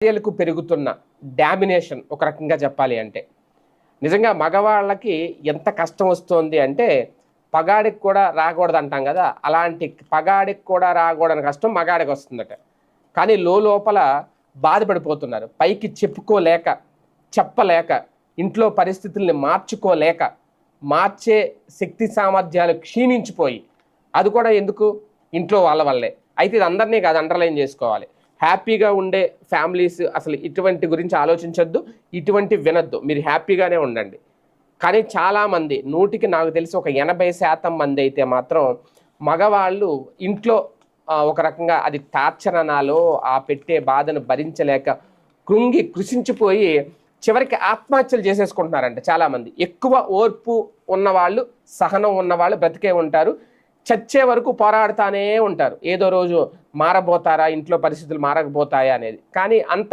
భార్యలకు పెరుగుతున్న డామినేషన్ ఒక రకంగా చెప్పాలి అంటే నిజంగా మగవాళ్ళకి ఎంత కష్టం వస్తుంది అంటే పగాడికి కూడా రాకూడదు అంటాం కదా, అలాంటి పగాడికి కూడా రాకూడని కష్టం మగాడికి వస్తుందట. కానీ లోపల బాధపడిపోతున్నారు, పైకి చెప్పుకోలేక చెప్పలేక ఇంట్లో పరిస్థితుల్ని మార్చుకోలేక మార్చే శక్తి సామర్థ్యాలు క్షీణించిపోయి, అది కూడా ఎందుకు ఇంట్లో వాళ్ళ వల్లే. అయితే ఇది అందరినీ కాదు, అండర్లైన్ చేసుకోవాలి. హ్యాపీగా ఉండే ఫ్యామిలీస్ అసలు ఇటువంటి గురించి ఆలోచించొద్దు, ఇటువంటి వినొద్దు, మీరు హ్యాపీగానే ఉండండి. కానీ చాలామంది, నూటికి నాకు తెలిసి ఒక 80% మంది అయితే మాత్రం మగవాళ్ళు ఇంట్లో ఒక రకంగా అది టార్చర్ అనాలో ఆ పెట్టే బాధను భరించలేక కృంగి కృషించిపోయి చివరికి ఆత్మహత్యలు చేసేసుకుంటున్నారంట చాలామంది. ఎక్కువ ఓర్పు ఉన్నవాళ్ళు, సహనం ఉన్నవాళ్ళు బ్రతికే ఉంటారు, చచ్చే వరకు పోరాడుతానే ఉంటారు. ఏదో రోజు మారబోతారా, ఇంట్లో పరిస్థితులు మారకపోతాయా అనేది. కానీ అంత